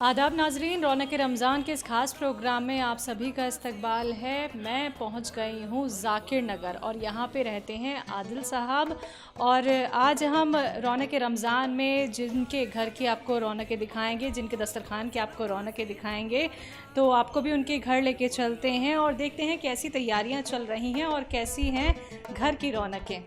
आदाब नाजरीन, रौनक रमज़ान के इस ख़ास प्रोग्राम में आप सभी का इस्तकबाल है। मैं पहुंच गई हूं ज़ाकिर नगर और यहाँ पे रहते हैं आदिल साहब। और आज हम रौनक रमज़ान में जिनके घर की आपको रौनकें दिखाएंगे, जिनके दस्तरखान की आपको रौनकें दिखाएंगे, तो आपको भी उनके घर लेके चलते हैं और देखते हैं कैसी तैयारियाँ चल रही हैं और कैसी हैं घर की रौनकें।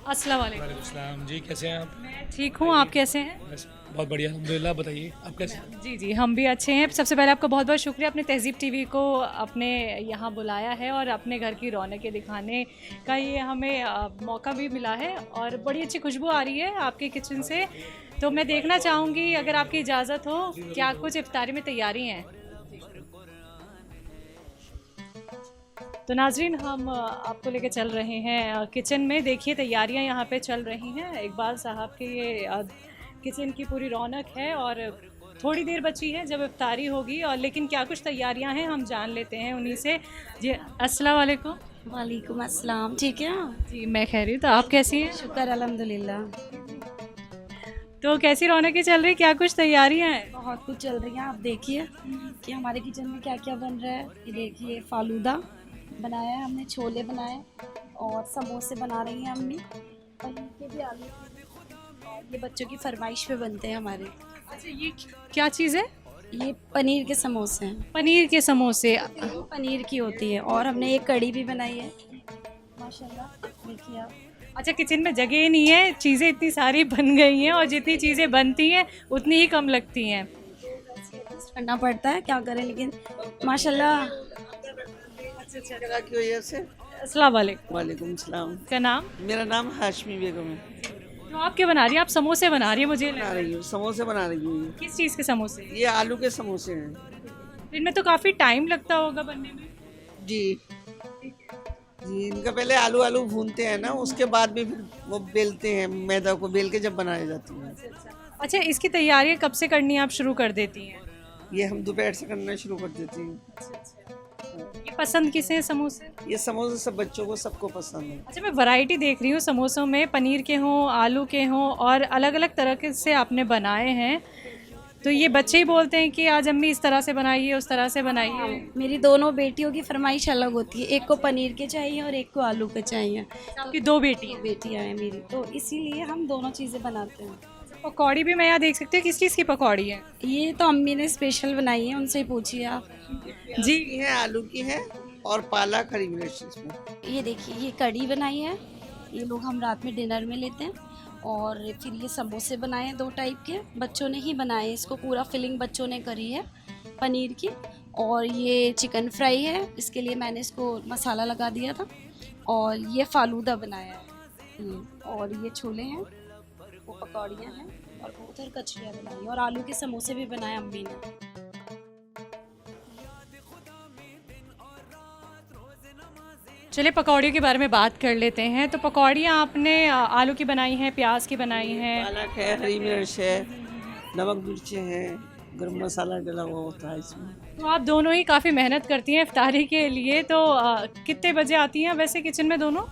अस्सलाम वालेकुम। वालेकुम सलाम जी, कैसे हैं आप? मैं ठीक हूँ, आप कैसे हैं? बस बहुत बढ़िया अल्हम्दुलिल्लाह। बताइए आप कैसे हैं? जी जी, हम भी अच्छे हैं। सबसे पहले आपका बहुत बहुत शुक्रिया, अपने तहज़ीब टीवी को अपने यहाँ बुलाया है और अपने घर की रौनकें दिखाने का ये हमें मौका भी मिला है। और बड़ी अच्छी खुशबू आ रही है आपके किचन से, तो मैं देखना चाहूँगी अगर आपकी इजाज़त हो, क्या कुछ इफ्तारी में तैयारी हैं। तो नाजरीन, हम आपको लेके चल रहे हैं किचन में। देखिए तैयारियां यहाँ पे चल रही हैं। इकबाल साहब के ये किचन की पूरी रौनक है और थोड़ी देर बची है जब इफ्तारी होगी। और लेकिन क्या कुछ तैयारियां हैं हम जान लेते हैं उन्हीं से। जी अस्सलाम वालेकुम। वालेकुम अस्सलाम। ठीक है आप? जी मैं खैरियत, तो आप कैसी हैं? शुक्र अल्हम्दुलिल्लाह। तो कैसी रौनकें चल रही, क्या कुछ तैयारियां हैं? बहुत कुछ चल रही है। आप देखिए कि हमारे किचन में क्या क्या बन रहा है। ये देखिए फालूदा बनाया है हमने, छोले बनाए और समोसे बना रही हैं अम्मी, पनीर के भी, आलू के भी। और ये बच्चों की फरमाइश पे बनते हैं हमारे। अच्छा, ये क्या चीज़ है? ये पनीर के समोसे हैं। पनीर के समोसे। ये पनीर की होती है। और हमने एक कड़ी भी बनाई है माशाल्लाह, देखिए आप। अच्छा, किचन में जगह नहीं है, चीज़ें इतनी सारी बन गई हैं और जितनी चीज़ें बनती हैं उतनी ही कम लगती हैं। एडजस्ट करना पड़ता है, क्या करें, लेकिन माशाल्लाह। जगह की वजह से। अस्सलाम वालेकुम। वालेकुम सलाम। का नाम? मेरा नाम हाशमी बेगम है। तो आप क्या बना रही हैं? आप समोसे बना रही हैं मुझे लग बना रहा है। रही हूँ, समोसे बना रही हूँ। किस चीज़ के समोसे? ये आलू के समोसे हैं। इनमें तो काफ़ी टाइम लगता होगा बनने में। जी जी, इनका पहले आलू आलू भूनते हैं ना, उसके बाद में फिर वो बेलते हैं, मैदा को बेल के जब बनाए जाती हैं। अच्छा, इसकी तैयारी कब से करनी आप शुरू कर देती हैं? ये हम दोपहर से करना शुरू कर देती हैं। ये पसंद किसे हैं समोसे? ये समोसे सब बच्चों को सबको पसंद है। अच्छा, मैं वैरायटी देख रही हूँ समोसों में, पनीर के हों, आलू के हों और अलग अलग तरह के से आपने बनाए हैं। तो ये बच्चे ही बोलते हैं कि आज अम्मी इस तरह से बनाइए, उस तरह से बनाइए। मेरी दोनों बेटियों की फरमाइश अलग होती है, एक को पनीर के चाहिए और एक को आलू के चाहिए। आपकी दो बेटी हैं। बेटियां हैं मेरी, तो इसीलिए हम दोनों चीज़ें बनाते हैं। पकौड़ी भी मैं यहाँ देख सकती हूँ, किस चीज़ की पकौड़ी है? ये तो अम्मी ने स्पेशल बनाई है, उनसे ही पूछिए आप। जी। की है, आलू की है और पालक हरी मिर्च इसमें। ये देखिए, ये कढ़ी बनाई है, ये लोग हम रात में डिनर में लेते हैं। और फिर ये समोसे बनाए हैं 2 टाइप के, बच्चों ने ही बनाए, इसको पूरा फिलिंग बच्चों ने करी है पनीर की। और ये चिकन फ्राई है, इसके लिए मैंने इसको मसाला लगा दिया था। और ये फालूदा बनाया है। और ये छोले हैं, वो पकौड़ियाँ हैं, और वो उधर कचरियाँ बनाई और आलू के समोसे भी बनाए अम्मी ने। चलिए पकौड़ियों के बारे में बात कर लेते हैं। तो पकौड़ियाँ आपने आलू की बनाई हैं, प्याज की बनाई हैं? पालक है, हरी मिर्च है, नमक मिर्चें हैं, गरम मसाला डला हुआ होता है इसमें। तो आप दोनों ही काफ़ी मेहनत करती हैं इफ्तारी के लिए। तो कितने बजे आती हैं वैसे किचन में दोनों?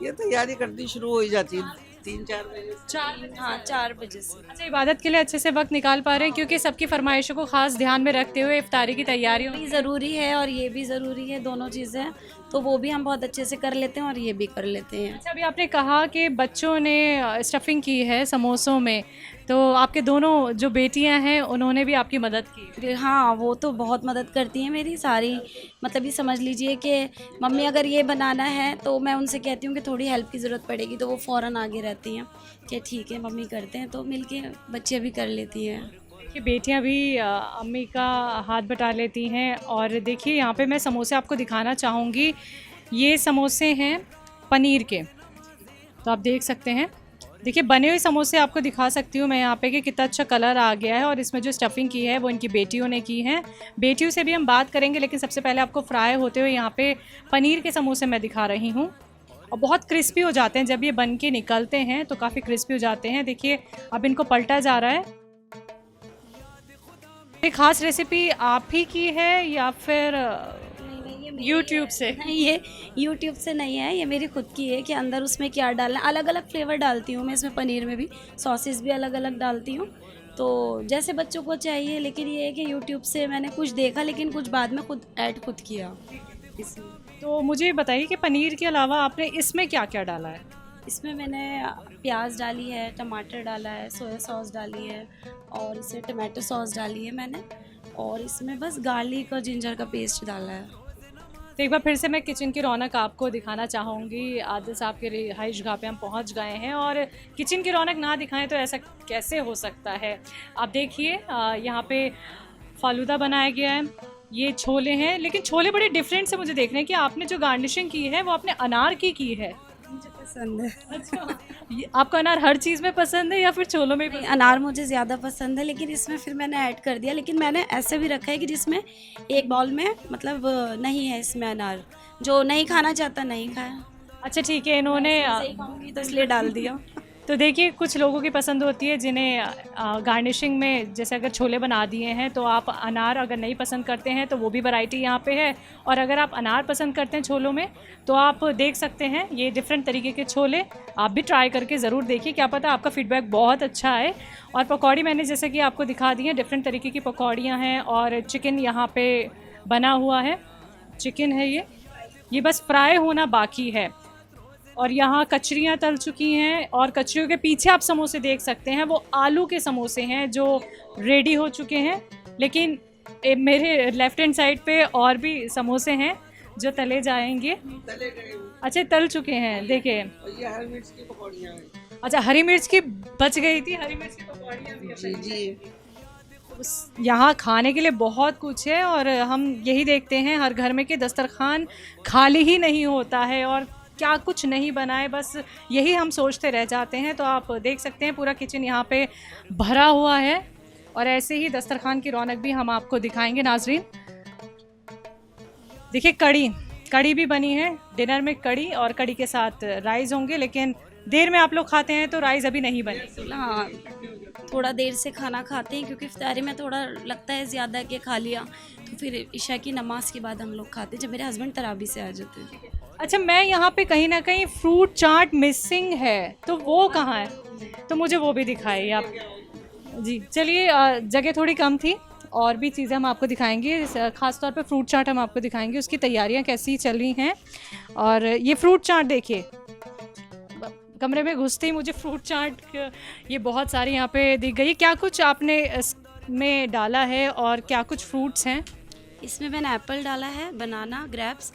ये तैयारी करनी शुरू हो ही जाती है 3-4 बजे। हाँ, 4 बजे से। अच्छा, इबादत के लिए अच्छे से वक्त निकाल पा रहे हैं, क्योंकि सबकी फरमाइशों को खास ध्यान में रखते हुए इफ्तारी की तैयारियों। भी ज़रूरी है और ये भी ज़रूरी है, दोनों चीज़ें, तो वो भी हम बहुत अच्छे से कर लेते हैं और ये भी कर लेते हैं। अच्छा, अभी आपने कहा कि बच्चों ने स्टफिंग की है समोसों में, तो आपके दोनों जो बेटियां हैं उन्होंने भी आपकी मदद की? फिर हाँ, वो तो बहुत मदद करती हैं मेरी सारी। मतलब ये समझ लीजिए कि मम्मी अगर ये बनाना है तो मैं उनसे कहती हूँ कि थोड़ी हेल्प की ज़रूरत पड़ेगी, तो वो फ़ौरन आगे रहती हैं कि ठीक है मम्मी करते हैं, तो मिलके बच्चे भी कर लेती हैं। देखिए बेटियां भी अम्मी का हाथ बटा लेती हैं। और देखिए यहाँ पे मैं समोसे आपको दिखाना चाहूँगी। ये समोसे हैं पनीर के, तो आप देख सकते हैं। देखिए बने हुए समोसे आपको दिखा सकती हूँ मैं यहाँ पे कि कितना अच्छा कलर आ गया है, और इसमें जो स्टफिंग की है वो इनकी बेटियों ने की है। बेटियों से भी हम बात करेंगे, लेकिन सबसे पहले आपको फ्राई होते हुए यहाँ पे पनीर के समोसे मैं दिखा रही हूँ। और बहुत क्रिस्पी हो जाते हैं जब ये बन के निकलते हैं, तो काफ़ी क्रिस्पी हो जाते हैं। देखिए अब इनको पलटा जा रहा है। ये खास रेसिपी आप ही की है या फिर यूट्यूब से? नहीं, ये यूट्यूब से नहीं है, ये मेरी खुद की है कि अंदर उसमें क्या डालना, अलग अलग फ्लेवर डालती हूँ मैं इसमें, पनीर में भी सॉसेस भी अलग अलग डालती हूँ, तो जैसे बच्चों को चाहिए। लेकिन ये है कि यूट्यूब से मैंने कुछ देखा, लेकिन कुछ बाद में खुद किया इसलिए। तो मुझे बताइए कि पनीर के अलावा आपने इसमें क्या क्या डाला है? इसमें मैंने प्याज डाली है, टमाटर डाला है, सोया सॉस डाली है, और इसे टमाटो सॉस डाली है मैंने, और इसमें बस गार्लिक और जिंजर का पेस्ट डाला है। तो एक बार फिर से मैं किचन की रौनक आपको दिखाना चाहूँगी। आदिल साहब के रिहाइश गाह पे हम पहुँच गए हैं, और किचन की रौनक ना दिखाएं तो ऐसा कैसे हो सकता है। आप देखिए यहाँ पे फालूदा बनाया गया है, ये छोले हैं, लेकिन छोले बड़े डिफरेंट से मुझे देख रहे हैं कि आपने जो गार्निशिंग की है वो आपने अनार की है। मुझे पसंद है। अच्छा, आपको अनार हर चीज़ में पसंद है या फिर छोलों में नहीं, अनार मुझे ज़्यादा पसंद है, लेकिन इसमें फिर मैंने ऐड कर दिया। लेकिन मैंने ऐसे भी रखा है कि जिसमें एक बाउल में मतलब नहीं है इसमें अनार, जो नहीं खाना चाहता नहीं खाया। अच्छा ठीक है, इन्होंने सही खाऊंगी तो इसलिए डाल दिया। तो देखिए कुछ लोगों की पसंद होती है जिन्हें गार्निशिंग में, जैसे अगर छोले बना दिए हैं तो आप अनार अगर नहीं पसंद करते हैं तो वो भी वैरायटी यहाँ पे है, और अगर आप अनार पसंद करते हैं छोलों में तो आप देख सकते हैं ये डिफरेंट तरीके के छोले। आप भी ट्राई करके ज़रूर देखिए, क्या पता आपका फीडबैक बहुत अच्छा है। और पकौड़ी मैंने जैसे कि आपको दिखा दी हैं, डिफरेंट तरीके की पकौड़ियाँ हैं, और चिकन यहाँ पर बना हुआ है, चिकन है ये बस फ्राई होना बाकी है। और यहाँ कचरियाँ तल चुकी हैं, और कचरियों के पीछे आप समोसे देख सकते हैं, वो आलू के समोसे हैं जो रेडी हो चुके हैं। लेकिन मेरे लेफ़्ट हैंड साइड पे और भी समोसे हैं जो तले जाएंगे। अच्छा तल चुके हैं, देखिए। ये हरी मिर्च की पकौड़ियाँ हैं। अच्छा हरी मिर्च की बच गई थी, हरी मिर्च की पकौड़ियाँ भी जी। यहाँ खाने के लिए बहुत कुछ है, और हम यही देखते हैं हर घर में कि दस्तरखान खाली ही नहीं होता है और क्या कुछ नहीं बनाए, बस यही हम सोचते रह जाते हैं। तो आप देख सकते हैं पूरा किचन यहाँ पे भरा हुआ है, और ऐसे ही दस्तरखान की रौनक भी हम आपको दिखाएंगे नाजरीन। देखिए कड़ी भी बनी है, डिनर में कड़ी, और कड़ी के साथ राइस होंगे, लेकिन देर में आप लोग खाते हैं तो राइस अभी नहीं बनी। हाँ, थोड़ा देर से खाना खाते हैं क्योंकि इफ्तारी में थोड़ा लगता है ज़्यादा कि खा लिया, तो फिर इशा की नमाज के बाद हम लोग खाते हैं, जब मेरे हस्बैंड तरावी से आ जाते हैं। अच्छा मैं यहाँ पे कहीं ना कहीं फ्रूट चाट मिसिंग है, तो वो कहाँ है? तो मुझे वो भी दिखाइए आप जी। चलिए जगह थोड़ी कम थी, और भी चीज़ें हम आपको दिखाएंगे, ख़ास तौर पे फ्रूट चाट हम आपको दिखाएंगे, उसकी तैयारियाँ कैसी चल रही हैं। और ये फ्रूट चाट देखिए, कमरे में घुसते ही मुझे फ्रूट चाट ये बहुत सारी यहाँ पे दिख गई। क्या कुछ आपने इसमें डाला है और क्या कुछ फ्रूट्स हैं? इसमें मैंने एप्पल डाला है, बनाना, ग्रेप्स,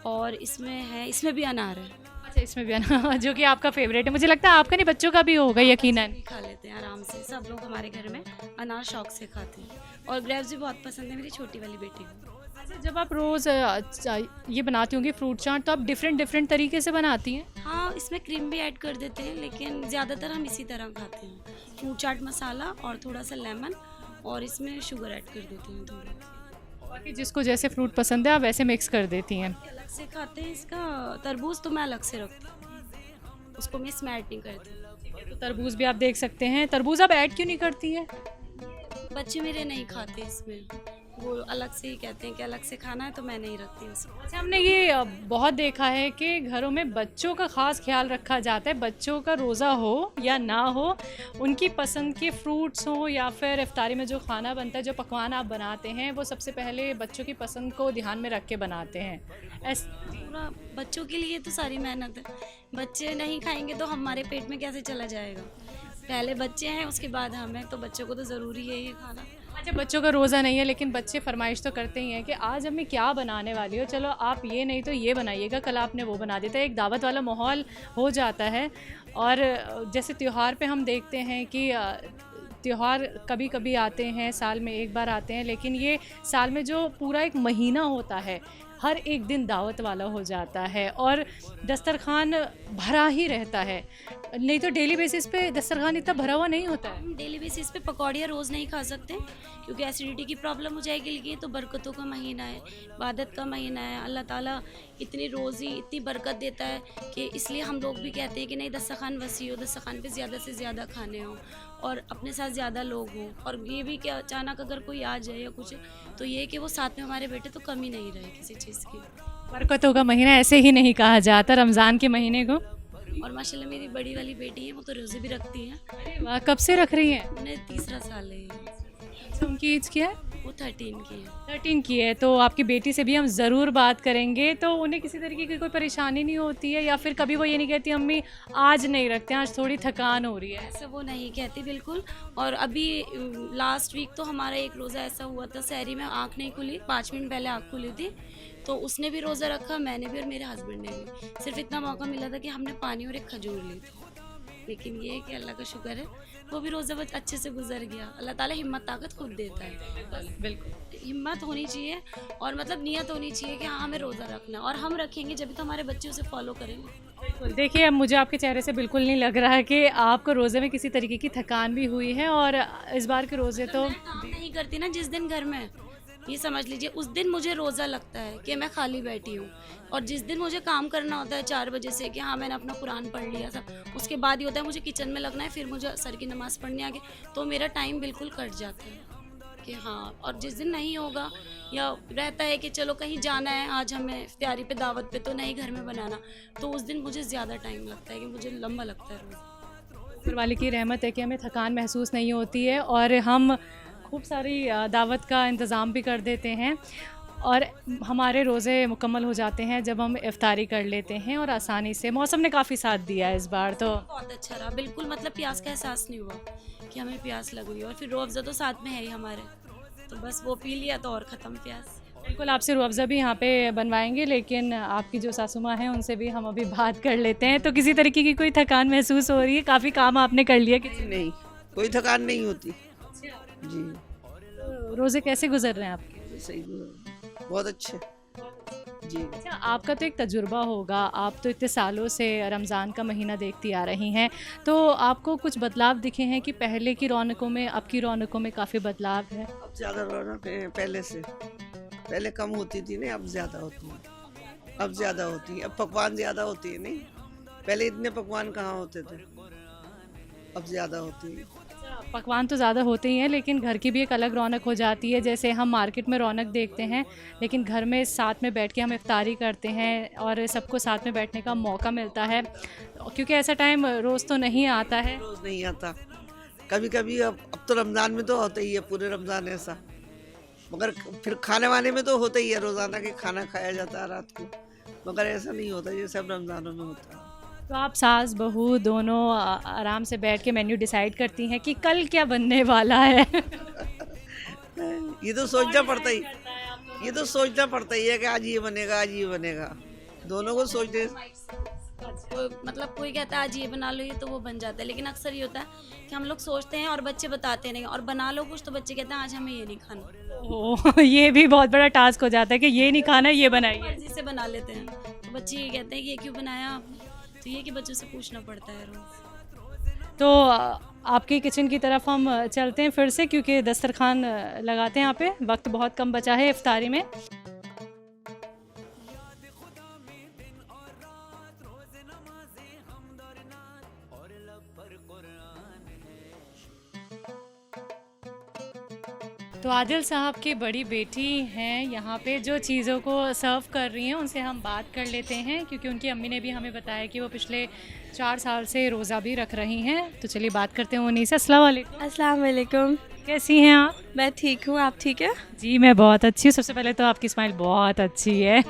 और इसमें भी अनार है। अच्छा इसमें भी अनार, जो कि आपका फेवरेट है, मुझे लगता है आपका नहीं बच्चों का भी होगा यकीनन। खा लेते हैं आराम से, सब लोग हमारे घर में अनार शौक से खाते हैं, और ग्रेप्स भी बहुत पसंद है मेरी छोटी वाली बेटी को। अच्छा जब आप रोज़ ये बनाती होंगी फ्रूट चाट, तो आप डिफरेंट तरीके से बनाती हैं? हाँ, इसमें क्रीम भी ऐड कर देते हैं, लेकिन ज़्यादातर हम इसी तरह खाते हैं, फ्रूट चाट मसाला और थोड़ा सा लेमन, और इसमें शुगर ऐड कर देते हैं थोड़ा। बाकी जिसको जैसे फ्रूट पसंद है आप वैसे मिक्स कर देती हैं? अलग से खाते हैं इसका, तरबूज तो मैं अलग से रखती हूँ, उसको मिक्स में ऐड नहीं करती। तो तरबूज भी आप देख सकते हैं, तरबूज आप ऐड क्यों नहीं करती हैं? बच्चे मेरे नहीं खाते इसमें, वो अलग से ही कहते हैं कि अलग से खाना है, तो मैं नहीं रखती उसको। अच्छा हमने ये बहुत देखा है कि घरों में बच्चों का ख़ास ख्याल रखा जाता है, बच्चों का रोज़ा हो या ना हो, उनकी पसंद के फ्रूट्स हो या फिर इफ्तारी में जो खाना बनता है, जो पकवान आप बनाते हैं, वो सबसे पहले बच्चों की पसंद को ध्यान में रख के बनाते हैं। पूरा बच्चों के लिए तो सारी मेहनत है, बच्चे नहीं खाएंगे तो हमारे पेट में कैसे चला जाएगा? पहले बच्चे हैं, उसके बाद हमें, तो बच्चों को तो ज़रूरी है ये खाना। अच्छा बच्चों का रोज़ा नहीं है, लेकिन बच्चे फरमाइश तो करते ही हैं कि आज हमें क्या बनाने वाली हो, चलो आप ये नहीं तो ये बनाइएगा, कल आपने वो बना देता है, एक दावत वाला माहौल हो जाता है। और जैसे त्यौहार पे हम देखते हैं कि त्यौहार कभी कभी आते हैं, साल में एक बार आते हैं, लेकिन ये साल में जो पूरा एक महीना होता है, हर एक दिन दावत वाला हो जाता है और दस्तरखान भरा ही रहता है, नहीं तो डेली बेसिस पे दस्तरखान इतना भरा हुआ नहीं होता है। हम डेली बेसिस पे पकौड़ियाँ रोज़ नहीं खा सकते क्योंकि एसिडिटी की प्रॉब्लम हो जाएगी, लेकिन ये तो बरकतों का महीना है, इबादत का महीना है। अल्लाह ताला इतनी रोज़ी इतनी बरकत देता है कि इसलिए हम लोग भी कहते हैं कि नहीं, दस्तरखान वसी हो, दस्तरखान पे ज़्यादा से ज़्यादा खाने हों और अपने साथ ज़्यादा लोग हों। और ये भी कि अचानक अगर कोई आ जाए या कुछ, तो ये कि वो साथ में हमारे बेटे तो कमी नहीं रहे किसी चीज़ की। बरकतों का महीना ऐसे ही नहीं कहा जाता रमज़ान के महीने को। और माशाल्लाह मेरी बड़ी वाली बेटी है, वो तो रोज़े भी रखती हैं। अरे वाह, कब से रख रही हैं? उन्हें तीसरा साल है, अच्छा, उनकी एज क्या है? वो 13 की है। 13 की है। तो आपकी बेटी से भी हम ज़रूर बात करेंगे। तो उन्हें किसी तरीके की कोई परेशानी नहीं होती है या फिर कभी वो ये नहीं कहती अम्मी आज नहीं रखते, आज थोड़ी थकान हो रही है? ऐसा वो नहीं कहती बिल्कुल। और अभी लास्ट वीक तो हमारा एक रोज़ा ऐसा हुआ था, सहरी में आँख नहीं खुली, 5 मिनट पहले आँख खुली थी, तो उसने भी रोज़ा रखा, मैंने भी और मेरे हस्बैंड ने भी। सिर्फ इतना मौका मिला था कि हमने पानी और एक खजूर ली थी, लेकिन ये है कि अल्लाह का शुक्र है वो भी रोज़ा बहुत अच्छे से गुजर गया। अल्लाह ताला हिम्मत ताकत खुद देता है, बस बिल्कुल। हिम्मत होनी चाहिए और मतलब नियत होनी चाहिए कि हाँ हमें रोज़ा रखना है, और हम रखेंगे जब तो हमारे बच्चे उसे फॉलो करेंगे। देखिए, अब मुझे आपके चेहरे से बिल्कुल नहीं लग रहा है कि आपको रोज़े में किसी तरीके की थकान भी हुई है। और इस बार के रोज़े तो मैं काम नहीं करती ना जिस दिन घर में, ये समझ लीजिए उस दिन मुझे रोज़ा लगता है कि मैं खाली बैठी हूँ। और जिस दिन मुझे काम करना होता है 4 बजे से कि हाँ मैंने अपना कुरान पढ़ लिया सब, उसके बाद ही होता है मुझे किचन में लगना है, फिर मुझे असर की नमाज़ पढ़ने आगे, तो मेरा टाइम बिल्कुल कट जाता है कि हाँ। और जिस दिन नहीं होगा या रहता है कि चलो कहीं जाना है, आज हमें इफ्तियारी पे दावत पे, तो नहीं घर में बनाना, तो उस दिन मुझे ज़्यादा टाइम लगता है कि मुझे लंबा लगता है रोज़ा। ऊपर वाले की रहमत है कि हमें थकान महसूस नहीं होती है और हम खूब सारी दावत का इंतज़ाम भी कर देते हैं और हमारे रोज़े मुकम्मल हो जाते हैं जब हम इफ्तारी कर लेते हैं। और आसानी से मौसम ने काफ़ी साथ दिया है इस बार तो। बहुत अच्छा रहा, बिल्कुल मतलब प्यास का एहसास नहीं हुआ कि हमें प्यास लग रही है। और फिर रूह अफ़ज़ा तो साथ में है ही हमारे, तो बस वो पी लिया तो और ख़त्म प्यास। बिल्कुल, आपसे रूह अफ़ज़ा भी यहाँ पे बनवाएंगे, लेकिन आपकी जो सासू माँ हैं उनसे भी हम अभी बात कर लेते हैं। तो किसी तरीके की कोई थकान महसूस हो रही है? काफ़ी काम आपने कर लिया कि नहीं, कोई थकान नहीं होती जी। तो रोज़े कैसे गुजर रहे हैं आपके? सही, बहुत अच्छे जी। अच्छा, आपका तो एक तजुर्बा होगा, आप तो इतने सालों से रमज़ान का महीना देखती आ रही हैं, तो आपको कुछ बदलाव दिखे हैं कि पहले की रौनकों में अब की रौनकों में काफ़ी बदलाव है? अब ज़्यादा रौनक है पहले से, पहले कम होती थी नहीं, अब ज़्यादा होती है, अब ज़्यादा होती है, अब पकवान ज़्यादा होती है नहीं, पहले इतने पकवान कहाँ होते थे, अब ज़्यादा होती है। पकवान तो ज़्यादा होते ही हैं, लेकिन घर की भी एक अलग रौनक हो जाती है। जैसे हम मार्केट में रौनक देखते हैं, लेकिन घर में साथ में बैठ के हम इफ्तारी करते हैं और सबको साथ में बैठने का मौका मिलता है, क्योंकि ऐसा टाइम रोज़ तो नहीं आता है। रोज़ नहीं आता, कभी कभी। अब तो रमज़ान में तो होता ही है पूरे रमज़ान ऐसा, मगर फिर खाने वाने में तो होता ही है रोज़ाना के खाना खाया जाता है रात को, मगर ऐसा नहीं होता जैसे अब रमज़ानों में होता है। तो आप सास बहू दोनों आराम से बैठ के मेन्यू डिसाइड करती हैं कि कल क्या बनने वाला है? ये तो सोचना पड़ता ही, ये तो सोचना पड़ता ही है कि आज ये बनेगा, आज ये बनेगा, दोनों को सोचने। मतलब कोई कहता है आज ये बना लो, ये तो वो बन जाता है, लेकिन अक्सर ये होता है कि हम लोग सोचते हैं और बच्चे बताते नहीं, और बना लो कुछ तो बच्चे कहते हैं आज हमें ये नहीं खाना। ओह, ये भी बहुत बड़ा टास्क हो जाता है कि ये नहीं खाना, ये बनाइए। मर्जी से बना लेते हैं, तो बच्चे ये कहते हैं कि ये क्यों बनाया आपने, तो ये कि बच्चों से पूछना पड़ता है रोज़। तो आपके किचन की तरफ हम चलते हैं फिर से, क्योंकि दस्तरखान लगाते हैं यहाँ पे, वक्त बहुत कम बचा है इफ्तारी में। तो आदिल साहब की बड़ी बेटी हैं यहाँ पे जो चीज़ों को सर्व कर रही हैं, उनसे हम बात कर लेते हैं, क्योंकि उनकी अम्मी ने भी हमें बताया कि वो पिछले 4 साल से रोज़ा भी रख रही हैं। तो चलिए बात करते हैं उन्हीं से। अस्सलाम वालेकुम। अस्सलाम वालेकुम। कैसी हैं आप? मैं ठीक हूँ, आप ठीक है? जी मैं बहुत अच्छी हूँ। सबसे पहले तो आपकी स्माइल बहुत अच्छी है।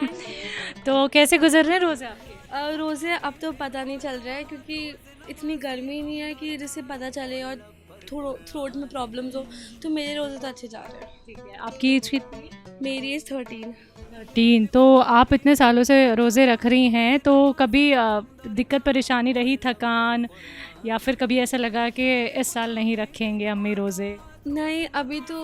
तो कैसे गुजर रहे हैं रोज़े आपके? रोज़े अब तो पता नहीं चल रहा है, क्योंकि इतनी गर्मी नहीं है कि जिससे पता चले, और थ्रोट में प्रॉब्लम्स हो, तो मेरे रोज़े तो अच्छे जा रहे हैं। ठीक है, आपकी एज कितनी है? मेरी एज 13। 13। तो आप इतने सालों से रोज़े रख रही हैं, तो कभी दिक्कत परेशानी रही, थकान, या फिर कभी ऐसा लगा कि इस साल नहीं रखेंगे अम्मी रोज़े? नहीं, अभी तो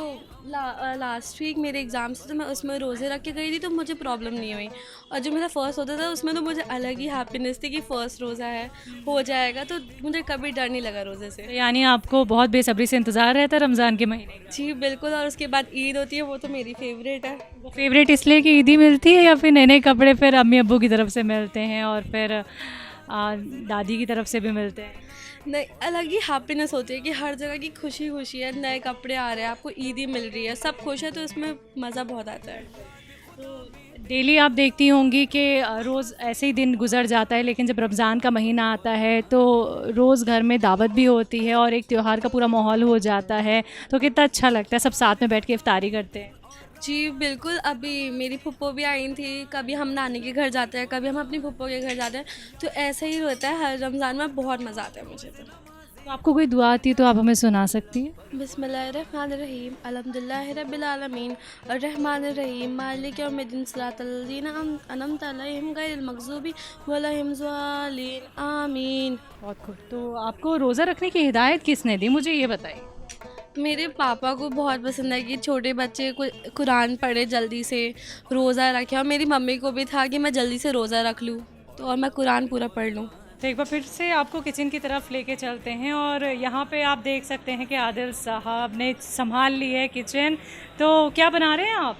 लास्ट वीक मेरे एग्ज़ाम्स थे तो मैं उसमें रोज़े रख के गई थी तो मुझे प्रॉब्लम नहीं हुई, और जो मेरा फ़र्स्ट होता था उसमें तो मुझे अलग ही हैप्पीनेस थी कि फ़र्स्ट रोज़ा है, हो जाएगा, तो मुझे कभी डर नहीं लगा रोज़े से। यानी आपको बहुत बेसब्री से इंतज़ार रहता है रमज़ान के महीने का। जी बिल्कुल, और उसके बाद ईद होती है, वो तो मेरी फेवरेट है। वो फेवरेट इसलिए कि ईदी मिलती है या फिर नए नए कपड़े फिर अम्मी अब्बू की तरफ से मिलते हैं और फिर दादी की तरफ से भी मिलते हैं? नहीं, अलग ही हैप्पीनेस होती है कि हर जगह की खुशी खुशी है, नए कपड़े आ रहे हैं, आपको ईदी मिल रही है, सब खुश है, तो इसमें मज़ा बहुत आता है। डेली आप देखती होंगी कि रोज़ ऐसे ही दिन गुजर जाता है, लेकिन जब रमज़ान का महीना आता है तो रोज़ घर में दावत भी होती है और एक त्यौहार का पूरा माहौल हो जाता है, तो कितना अच्छा लगता है, सब साथ में बैठ के इफ्तारी करते हैं। जी बिल्कुल, अभी मेरी फुप्पो भी आई थी, कभी हम नानी के घर जाते हैं, कभी हम अपनी फुप्पो के घर जाते हैं, तो ऐसा ही होता है हर रमज़ान में, बहुत मज़ा आता है मुझे तो आपको कोई दुआ आती है तो आप हमें सुना सकती हैं? बिस्मिल्लाहिर्रहमानिर्रहीम, अल्हम्दुलिल्लाहि रब्बिल आलमीन, अर्रहमानिर्रहीम, मालिक यौमिद्दीन, सिरातल लज़ीना अनअमता अलैहिम गैरिल मग़ज़ूबी वलैहिम ज़ालिन, आमीन। बहुत खूब। तो आपको रोज़ा रखने की हिदायत किसने दी, मुझे ये बताइए? मेरे पापा को बहुत पसंद है कि छोटे बच्चे कुरान पढ़े जल्दी से, रोज़ा रखे, और मेरी मम्मी को भी था कि मैं जल्दी से रोज़ा रख लूँ तो और मैं कुरान पूरा पढ़ लूँ। तो एक बार फिर से आपको किचन की तरफ लेके चलते हैं और यहाँ पे आप देख सकते हैं कि आदिल साहब ने संभाल ली है किचन। तो क्या बना रहे हैं आप?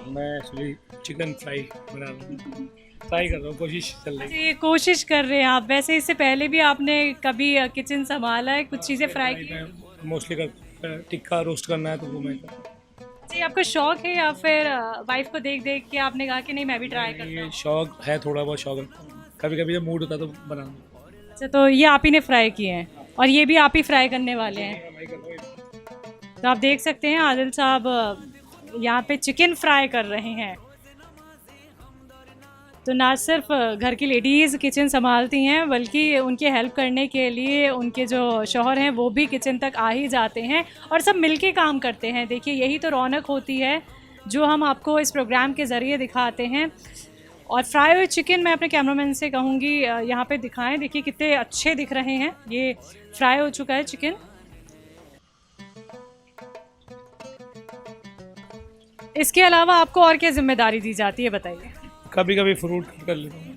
मैं एक्चुअली चिकन फ्राई बना रहा हूँ, ट्राई कर रहा हूँ, कोशिश चल रही है। ये कोशिश कर रहे हैं आप। वैसे इससे पहले भी आपने कभी किचन संभाला है, कुछ चीज़ें फ्राई की? मैं मोस्टली टिक्का रोस्ट करना है तो वो मैं करता हूँ। जी, आपका शौक है या फिर वाइफ को देख देख के आपने कहा कि नहीं मैं भी ट्राई करता ये हूँ? शौक है, थोड़ा बहुत शौक रखता हूँ, कभी कभी जब मूड होता है तो बना लूँ। अच्छा, तो ये आप ही ने फ्राई किए हैं और ये भी आप ही फ्राई करने वाले हैं। तो आप देख सकते हैं आदिल साहब यहाँ पे चिकन फ्राई कर रहे हैं। तो ना सिर्फ घर की लेडीज़ किचन संभालती हैं बल्कि उनकी हेल्प करने के लिए उनके जो शौहर हैं वो भी किचन तक आ ही जाते हैं और सब मिलके काम करते हैं। देखिए, यही तो रौनक होती है जो हम आपको इस प्रोग्राम के ज़रिए दिखाते हैं। और फ्राई हुए चिकन मैं अपने कैमरामैन से कहूँगी यहाँ पे दिखाएं। देखिए कितने अच्छे दिख रहे हैं। ये फ्राई हो चुका है चिकन। इसके अलावा आपको और क्या जिम्मेदारी दी जाती है, बताइए? कभी कभी फ्रूट कट कर लेता हूँ,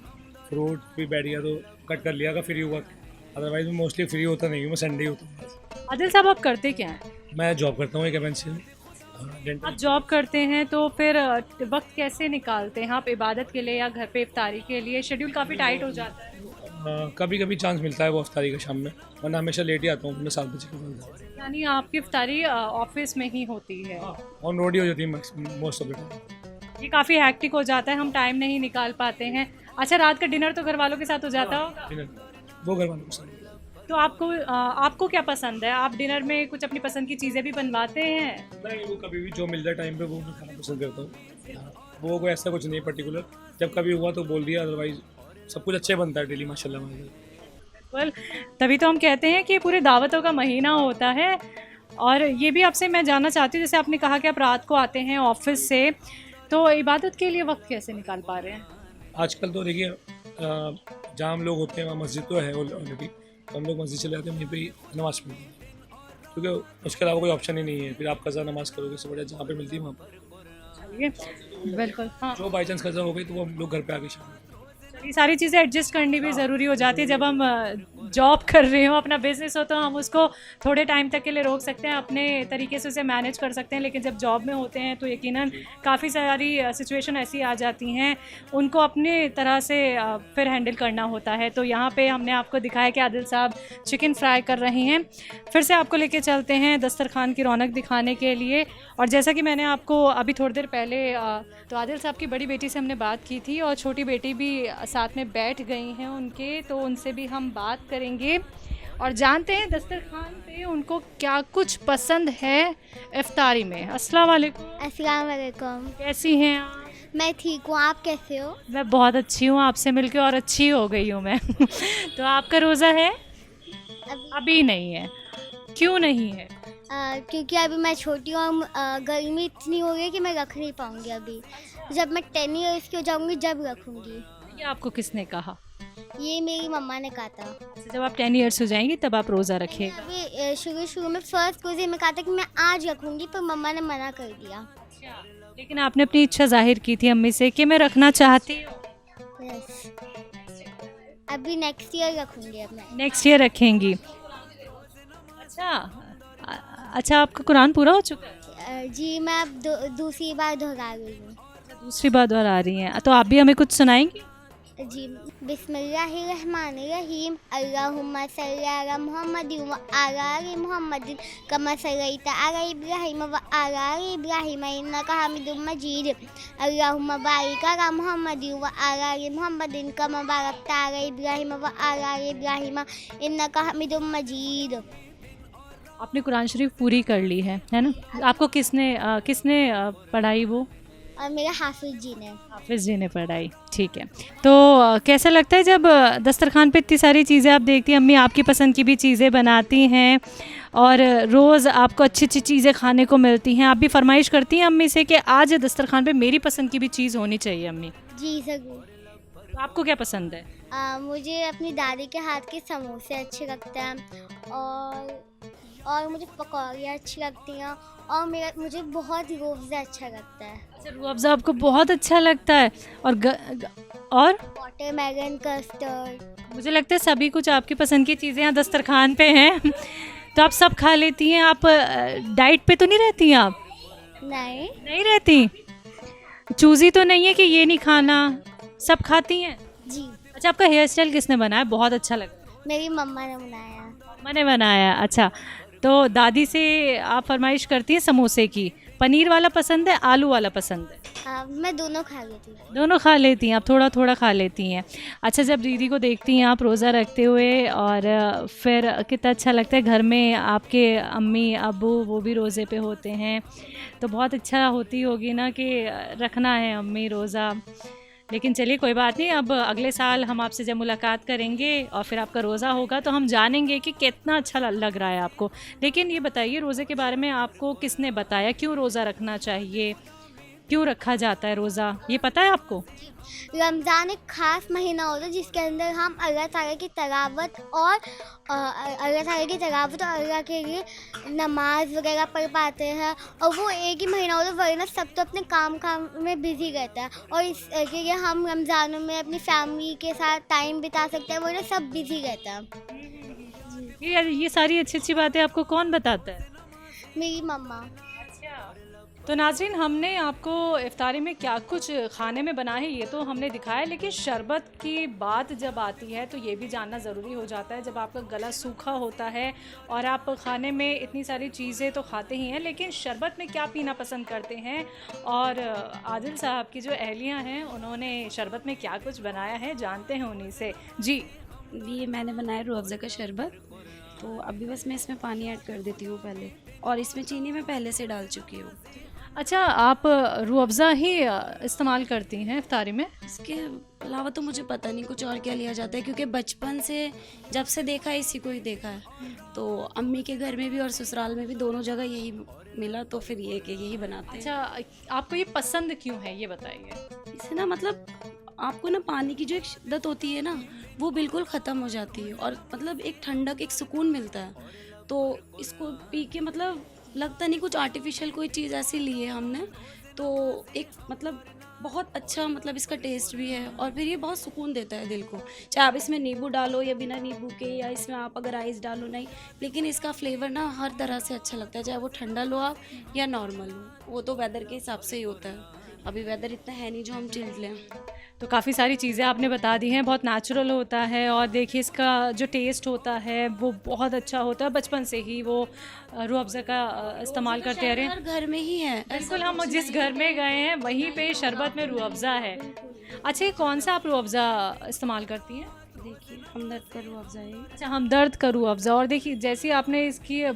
फ्रूट भी बैठ गया तो कट कर लिया, अगर फ्री हुआ, अदरवाइज मैं मोस्टली फ्री होता नहीं हूँ, मैं संडे होता हूँ। आदिल साहब, आप करते क्या हैं? मैं जॉब करता हूँ एक एमएनसी में। आप जॉब करते हैं तो फिर वक्त कैसे निकालते हैं आप इबादत के लिए या घर पे इफ्तारी के लिए? शेड्यूल काफ़ी टाइट हो जाता है। कभी कभी चांस मिलता है वो इफ्तारी का शाम में, वरना हमेशा लेट ही आता हूँ, मैं 7 बजे के बाद। यानी आपकी इफ्तारी ऑफिस में ही होती है? ऑन रोड ही हो जाती है मोस्ट ऑफ द टाइम। ये काफ़ी हैक्टिक हो जाता है, हम टाइम नहीं निकाल पाते हैं। अच्छा, रात का डिनर तो घर वालों के साथ हो जाता होगा? वो घर वालों के साथ। तो आपको क्या पसंद है? आप डिनर में कुछ अपनी पसंद की चीज़ें भी बनवाते हैं? नहीं, वो कभी भी जो मिल जाए टाइम पे वो मैं खाना पसंद करता हूँ। वो कोई ऐसा कुछ नहीं पर्टिकुलर, जब कभी हुआ तो बोल दिया, अदरवाइज सब कुछ अच्छे बनता है डेली माशाल्लाह। बिल्कुल, तभी तो हम कहते हैं कि पूरे दावतों का महीना होता है। और ये भी आपसे मैं जानना चाहती हूँ, जैसे आपने कहा कि आप रात को आते हैं ऑफिस से, तो इबादत के लिए वक्त कैसे निकाल पा रहे हैं? आजकल तो देखिए जहाँ हम लोग होते हैं वहाँ मस्जिद तो है ऑलरेडी, तो हम लोग मस्जिद चले जाते हैं, वहीं पे नमाज़ पढ़ते हैं, क्योंकि उसके अलावा कोई ऑप्शन ही नहीं है। फिर आप कज़ा नमाज़ करोगे से बढ़िया जहाँ पे मिलती है वहाँ पर। चलिए, बिल्कुल, हाँ। जो बाई चांस कज़ा हो गई तो वो हम लोग घर पे आके शाम। ये सारी चीज़ें एडजस्ट करनी भी ज़रूरी हो जाती है। जब हम जॉब कर रहे हो, अपना बिजनेस हो, तो हम उसको थोड़े टाइम तक के लिए रोक सकते हैं, अपने तरीके से उसे मैनेज कर सकते हैं। लेकिन जब जॉब में होते हैं तो यकीनन काफ़ी सारी सिचुएशन ऐसी आ जाती हैं, उनको अपने तरह से फिर हैंडल करना होता है। तो यहाँ पे हमने आपको दिखाया कि आदिल साहब चिकन फ्राई कर रहे हैं। फिर से आपको लेके चलते हैं दस्तरखान की रौनक दिखाने के लिए। और जैसा कि मैंने आपको अभी थोड़ी देर पहले तो आदिल साहब की बड़ी बेटी से हमने बात की थी और छोटी बेटी भी साथ में बैठ गई हैं उनके, तो उनसे भी हम बात करेंगे और जानते हैं दस्तरखान पे उनको क्या कुछ पसंद है इफ्तारी में। अस्सलाम वालेकुम। अस्सलाम वालेकुम। कैसी हैं आप? मैं ठीक हूँ, आप कैसे हो? मैं बहुत अच्छी हूँ, आपसे मिलके और अच्छी हो गई हूँ मैं। तो आपका रोज़ा है? अभी नहीं है। क्यों नहीं है? क्योंकि अभी मैं छोटी हूँ, गर्मी इतनी हो गई कि मैं रख नहीं पाऊँगी अभी। जब मैं 10 ईयर्स की हो जाऊँगी जब रखूँगी। ये आपको किसने कहा? ये मेरी मम्मा ने कहा था। जब आप 10 ईयर्स हो जाएंगी तब आप रोज़ा रखिएगा। अभी शुरू में फर्स्ट रोजे में कहा था कि मैं आज रखूंगी, पर मम्मा ने मना कर दिया। लेकिन आपने अपनी इच्छा जाहिर की थी अम्मी से कि मैं रखना चाहती हूँ। यस, अभी नेक्स्ट ईयर रखूंगी अब मैं। नेक्स्ट ईयर रखेंगी। अच्छा आपका कुरान पूरा हो चुका है? जी मैं अब दूसरी बार दोहरा रही हूँ। दूसरी बार दोहरा रही हैं, तो आप भी हमें कुछ सुनाएंगी? जी, बिस्मिल्लाहिर्रहमानिर्रहीम, अल्लाहुम्मा सल्ली अला मुहम्मदिन व अला आलि मुहम्मदिन कमा सल्लैता अला इब्राहीम व अला आलि इब्राहीम इन्नका हमीदुम मजीद, अल्लाहुम्मा बारिक अला मुहम्मदिन व अला आलि मुहम्मदिन कमा बारकता अला इब्राहीम व अला आलि इब्राहीम इन्नका हमीदुम मजीद। आपने कुरान शरीफ पूरी कर ली है ना? आपको किसने पढ़ाई वो? और मेरा हाफिज जी ने। हाफिज जी ने पढ़ाई, ठीक है। तो कैसा लगता है जब दस्तरखान पे इतनी सारी चीज़ें आप देखती हैं, अम्मी आपकी पसंद की भी चीज़ें बनाती हैं और रोज़ आपको अच्छी अच्छी चीज़ें खाने को मिलती हैं, आप भी फरमाइश करती हैं अम्मी से कि आज दस्तरखान पे मेरी पसंद की भी चीज़ होनी चाहिए अम्मी? जी ज़रूर। तो आपको क्या पसंद है? मुझे अपनी दादी के हाथ के समोसे अच्छे लगते हैं और मुझे पकौड़ियाँ अच्छी लगती हैं और मुझे बहुत रूह अफ़ज़ा अच्छा लगता है। अच्छा, रूह अफ़ज़ा आपको बहुत अच्छा लगता है और और वाटरमेलन, कस्टर्ड। मुझे लगता है सभी कुछ आपकी पसंद की चीज़ें यहाँ दस्तरखान पे हैं तो आप सब खा लेती हैं। आप डाइट पे तो नहीं रहती हैं आप? नहीं रहती? चूज़ी तो नहीं है कि ये नहीं खाना, सब खाती हैं? जी। अच्छा, आपका हेयर स्टाइल किसने बनाया? बहुत अच्छा लगता है। मेरी मम्मा ने बनाया। मम्मा ने बनाया, अच्छा। तो दादी से आप फरमाइश करती हैं समोसे की, पनीर वाला पसंद है, आलू वाला पसंद है? मैं दोनों खा लेती हूँ। दोनों खा लेती हैं आप, थोड़ा थोड़ा खा लेती हैं। अच्छा, जब दीदी को देखती हैं आप रोज़ा रखते हुए और फिर कितना अच्छा लगता है, घर में आपके अम्मी अब्बू वो भी रोज़े पे होते हैं तो बहुत अच्छा होती होगी ना कि रखना है अम्मी रोज़ा। लेकिन चलिए कोई बात नहीं, अब अगले साल हम आपसे जब मुलाकात करेंगे और फिर आपका रोज़ा होगा तो हम जानेंगे कि कितना अच्छा लग रहा है आपको। लेकिन ये बताइए, रोज़े के बारे में आपको किसने बताया, क्यों रोज़ा रखना चाहिए, क्यों रखा जाता है रोज़ा, ये पता है आपको? रमज़ान एक ख़ास महीना होता है जिसके अंदर हम अल्लाह ताला की तिलावत और अल्लाह के लिए नमाज वगैरह पढ़ पाते हैं। और वो एक ही महीना होता है, वरना सब तो अपने काम में बिज़ी रहता है और इसके लिए हम रमज़ानों में अपनी फैमिली के साथ टाइम बिता सकते हैं, वरना सब बिज़ी रहता है। ये सारी अच्छी अच्छी बातें आपको कौन बताता है? मेरी मम्मा। तो नाज़रीन, हमने आपको इफ्तारी में क्या कुछ खाने में बना है ये तो हमने दिखाया, लेकिन शरबत की बात जब आती है तो ये भी जानना ज़रूरी हो जाता है। जब आपका गला सूखा होता है और आप खाने में इतनी सारी चीज़ें तो खाते ही हैं, लेकिन शरबत में क्या पीना पसंद करते हैं और आदिल साहब की जो अहलियाँ हैं उन्होंने शरबत में क्या कुछ बनाया है, जानते हैं उन्हीं से। जी, ये मैंने बनाया रूह अफ़ज़ा का शरबत। तो अभी बस मैं इसमें पानी ऐड कर देती हूँ पहले, और इसमें चीनी मैं पहले से डाल चुकी हूँ। अच्छा, आप रूह अफ़ज़ा ही इस्तेमाल करती हैं इफ्तारी में? इसके अलावा तो मुझे पता नहीं कुछ और क्या लिया जाता है, क्योंकि बचपन से जब से देखा है इसी को ही देखा है। तो अम्मी के घर में भी और ससुराल में भी दोनों जगह यही मिला, तो फिर ये कि यही बनाते हैं। अच्छा, आपको ये पसंद क्यों है ये बताइए? इसे ना मतलब आपको ना पानी की जो एक शिद्दत होती है ना वो बिल्कुल ख़त्म हो जाती है और मतलब एक ठंडक, एक सुकून मिलता है। तो इसको पी के मतलब लगता नहीं कुछ आर्टिफिशियल कोई चीज़ ऐसी ली है हमने, तो एक मतलब बहुत अच्छा मतलब इसका टेस्ट भी है और फिर ये बहुत सुकून देता है दिल को। चाहे आप इसमें नींबू डालो या बिना नींबू के, या इसमें आप अगर आइस डालो, नहीं, लेकिन इसका फ्लेवर ना हर तरह से अच्छा लगता है, चाहे वो ठंडा लो आप या नॉर्मल हो। वो तो वेदर के हिसाब से ही होता है, अभी वेदर इतना है नहीं जो हम चिल्ड लें। तो काफ़ी सारी चीज़ें आपने बता दी हैं, बहुत नेचुरल होता है और देखिए इसका जो टेस्ट होता है वो बहुत अच्छा होता है। बचपन से ही वो रूह अफ़ज़ा का इस्तेमाल करते आ रहे हैं। घर में ही है बिल्कुल, हम जिस घर में गए हैं वहीं पे शरबत में रूह अफ़ज़ा है। अच्छा, ये कौन सा आप रूह अफ़ज़ा इस्तेमाल करती हैं? देखिए, हमदर्द का रूह अफ़ज़ा है। अच्छा, हमदर्द का रूह अफ़ज़ा। और देखिए जैसे आपने इसकी ये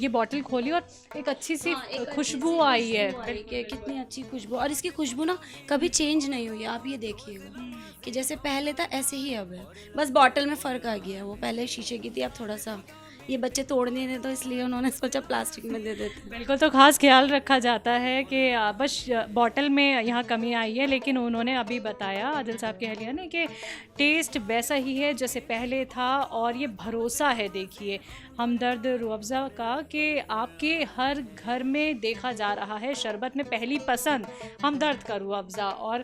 बॉटल खोली और एक अच्छी सी खुशबू आई है। कितनी अच्छी खुशबू, और इसकी खुशबू ना कभी चेंज नहीं हुई। आप ये देखिएगा कि जैसे पहले था ऐसे ही अब है, बस बॉटल में फ़र्क आ गया है। वो पहले शीशे की थी, अब थोड़ा सा ये बच्चे तोड़ नहीं रहे, तो इसलिए उन्होंने सोचा प्लास्टिक में दे देते हैं। बिल्कुल, तो ख़ास ख्याल रखा जाता है कि बस बॉटल में यहाँ कमी आई है, लेकिन उन्होंने अभी बताया आदिल साहब के अहलिया ने कि टेस्ट वैसा ही है जैसे पहले था, और ये भरोसा है देखिए हमदर्द रूह अफ़ज़ा का कि आपके हर घर में देखा जा रहा है शरबत में पहली पसंद हमदर्द का रूह अफ़ज़ा। और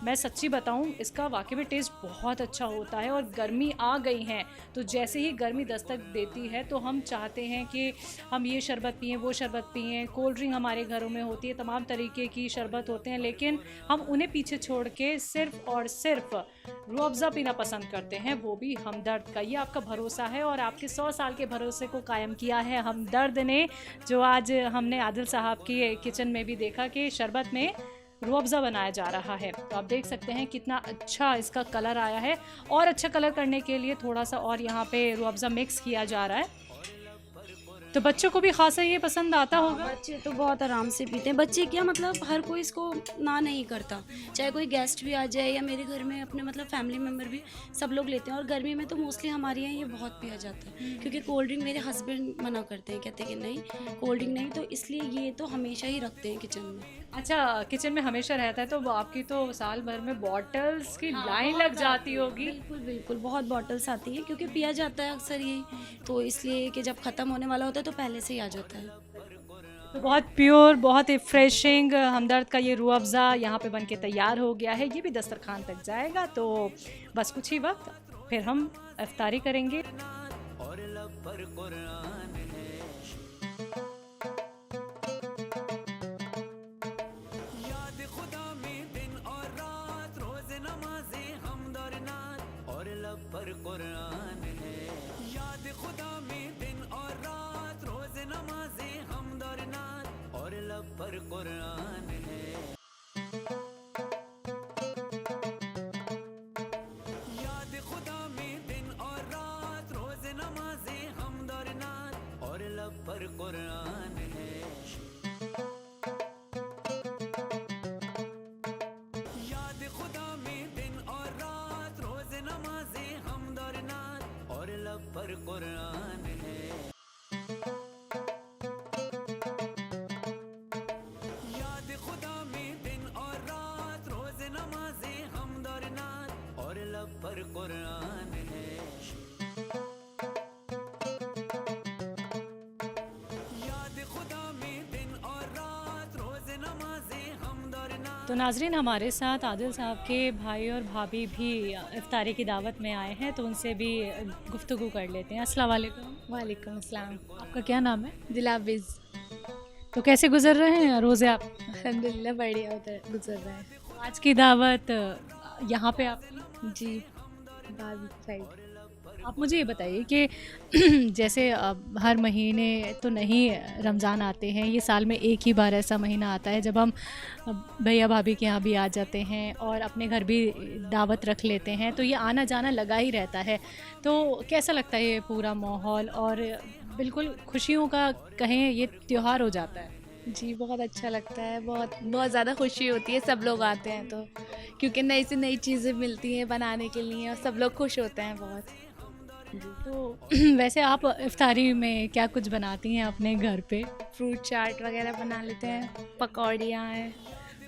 मैं सच्ची बताऊं, इसका वाकई में टेस्ट बहुत अच्छा होता है। और गर्मी आ गई है तो जैसे ही गर्मी दस्तक देती है तो हम चाहते हैं कि हम ये शरबत पिएं, वो शरबत पिएं। कोल्ड ड्रिंक हमारे घरों में होती है, तमाम तरीके की शरबत होते हैं, लेकिन हम उन्हें पीछे छोड़ के सिर्फ़ और सिर्फ रूह अफ़ज़ा पीना पसंद करते हैं, वो भी हमदर्द का। ये आपका भरोसा है और आपके 100 साल के भरोसे को कायम किया है हमदर्द ने, जो आज हमने आदिल साहब की किचन में भी देखा कि शरबत में रूह अफ़ज़ा बनाया जा रहा है। तो आप देख सकते हैं कितना अच्छा इसका कलर आया है, और अच्छा कलर करने के लिए थोड़ा सा और यहाँ पे रूह अफ़ज़ा मिक्स किया जा रहा है। तो बच्चों को भी खासा ये पसंद आता होगा। बच्चे तो बहुत आराम से पीते हैं। बच्चे क्या मतलब हर कोई इसको ना नहीं करता, चाहे कोई गेस्ट भी आ जाए या मेरे घर में अपने मतलब फैमिली मेम्बर भी, सब लोग लेते हैं। और गर्मी में तो मोस्टली हमारे यहाँ ये बहुत पिया जाता है, क्योंकि कोल्ड ड्रिंक मेरे हस्बैंड मना करते हैं, कहते हैं कि नहीं कोल्ड ड्रिंक नहीं, तो इसलिए ये तो हमेशा ही रखते हैं किचन में। अच्छा, किचन में हमेशा रहता है, तो आपकी तो साल भर में बॉटल्स की लाइन लग जाती होगी। बिल्कुल बिल्कुल, बहुत बॉटल्स आती है, क्योंकि पिया जाता है अक्सर यही, तो इसलिए कि जब ख़त्म होने वाला होता है तो पहले से ही आ जाता है। तो बहुत प्योर, बहुत रिफ्रेशिंग हमदर्द का ये रूह अफ़ज़ा यहाँ पे बन के तैयार हो गया है। ये भी दस्तरखान तक जाएगा, तो बस कुछ ही वक्त फिर हम इफ्तारी करेंगे। तो नाजरीन, हमारे साथ आदिल साहब के भाई और भाभी भी इफ्तारी की दावत में आए हैं, तो उनसे भी गुफ्तगू कर लेते हैं। अस्सलाम वालेकुम। वालेकुम अस्सलाम। आपका क्या नाम है? दिलाबिज़। तो कैसे गुजर रहे हैं रोज़े आप? अल्हम्दुलिल्लाह बढ़िया उधर गुजर रहा है। आज की दावत यहाँ पे आपकी? जी, बाज़ साइड। आप मुझे ये बताइए कि जैसे हर महीने तो नहीं रमज़ान आते हैं, ये साल में एक ही बार ऐसा महीना आता है जब हम भैया भाभी के यहाँ भी आ जाते हैं और अपने घर भी दावत रख लेते हैं, तो ये आना जाना लगा ही रहता है। तो कैसा लगता है ये पूरा माहौल, और बिल्कुल खुशियों का कहें ये त्यौहार हो जाता है? जी, बहुत अच्छा लगता है, बहुत बहुत ज़्यादा खुशी होती है, सब लोग आते हैं तो, क्योंकि नई से नई चीज़ें मिलती हैं बनाने के लिए और सब लोग खुश होते हैं बहुत। तो वैसे आप इफ्तारी में क्या कुछ बनाती हैं अपने घर पे? फ्रूट चाट वगैरह बना लेते हैं, पकौड़ियाँ हैं